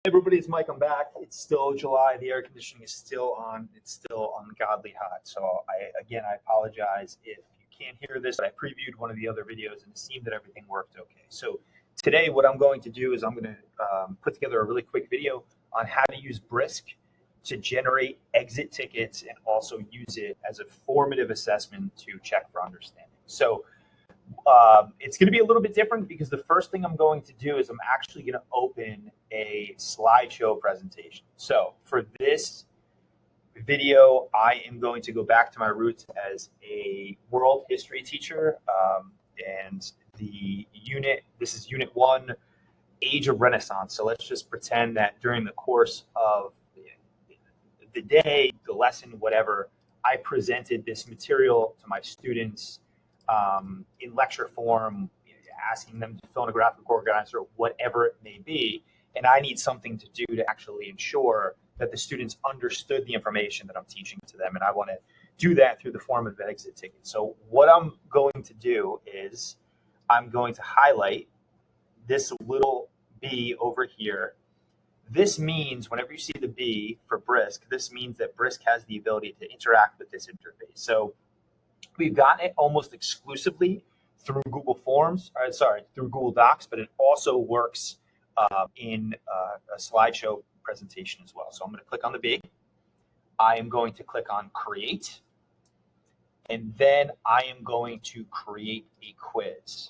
Everybody, it's Mike. I'm back. It's still July. The air conditioning is still on. It's still ungodly hot. So I apologize if you can't hear this. I previewed one of the other videos and it seemed that everything worked okay. So today what I'm going to do is I'm going to put together a really quick video on how to use Brisk to generate exit tickets and also use it as a formative assessment to check for understanding. So it's going to be a little bit different because the first thing I'm going to do is I'm actually going to open a slideshow presentation. So for this video, I am going to go back to my roots as a world history teacher. And this is unit 1, Age of Renaissance. So let's just pretend that during the course of the day, the lesson, whatever, I presented this material to my students in lecture form, asking them to fill in a graphic organizer, whatever it may be. And I need something to do to actually ensure that the students understood the information that I'm teaching to them. And I want to do that through the form of exit tickets. So what I'm going to do is I'm going to highlight this little B over here. This means whenever you see the B for Brisk, this means that Brisk has the ability to interact with this interface. So we've gotten it almost exclusively through Google Forms, through Google Docs, but it also works in a slideshow presentation as well. So I'm going to click on the B. I am going to click on Create, and then I am going to create a quiz.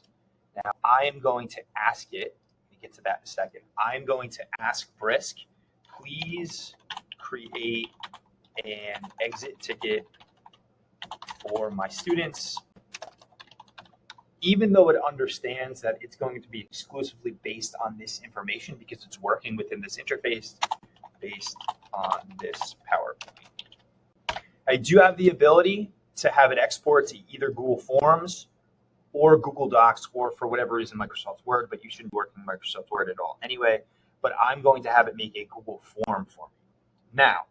Now I am going to ask it, let me get to that in a second. I'm going to ask Brisk, please create an exit ticket for my students, even though it understands that it's going to be exclusively based on this information because it's working within this interface based on this PowerPoint. I do have the ability to have it export to either Google Forms or Google Docs or for whatever reason Microsoft Word, but you shouldn't work in Microsoft Word at all anyway. But I'm going to have it make a Google form for me. Now,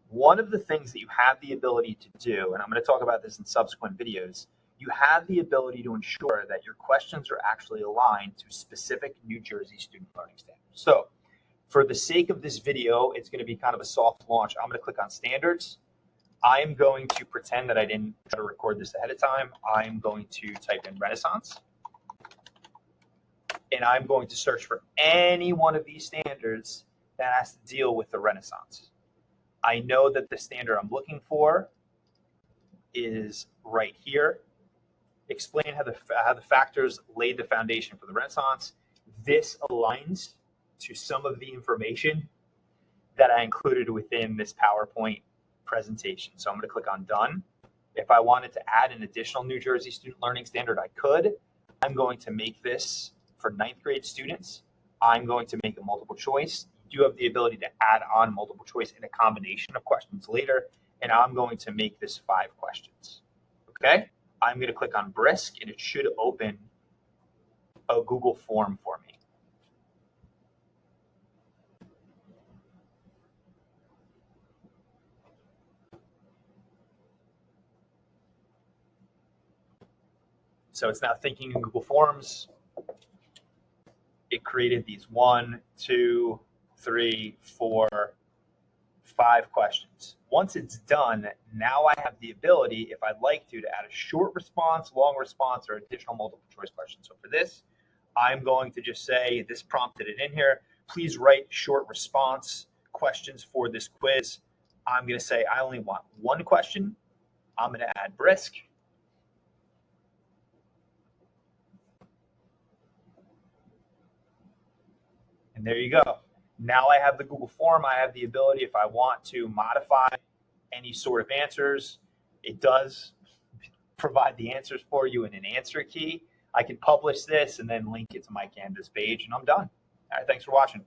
one of the things that you have the ability to do, and I'm going to talk about this in subsequent videos, you have the ability to ensure that your questions are actually aligned to specific New Jersey student learning standards. So for the sake of this video, it's going to be kind of a soft launch. I'm going to click on standards. I'm going to pretend that I didn't try to record this ahead of time. I'm going to type in Renaissance. And I'm going to search for any one of these standards that has to deal with the Renaissance. I know that the standard I'm looking for is right here. Explain how the factors laid the foundation for the Renaissance. This aligns to some of the information that I included within this PowerPoint presentation. So I'm going to click on Done. If I wanted to add an additional New Jersey student learning standard, I could. I'm going to make this for 9th grade students. I'm going to make a multiple choice. You do have the ability to add on multiple choice in a combination of questions later, and I'm going to make this 5 questions. Okay? I'm going to click on Brisk, and it should open a Google form for me. So it's now thinking in Google Forms. It created these 1, 2, 3, 4, 5 questions. Once it's done, now I have the ability, if I'd like to add a short response, long response, or additional multiple choice questions. So for this, I'm going to just say, this prompted it in here. Please write short response questions for this quiz. I'm going to say I only want 1 question. I'm going to add Brisk. And there you go. Now I have the Google form. I have the ability, if I want to modify any sort of answers, it does provide the answers for you in an answer key. I can publish this and then link it to my Canvas page, and I'm done. All right, thanks for watching.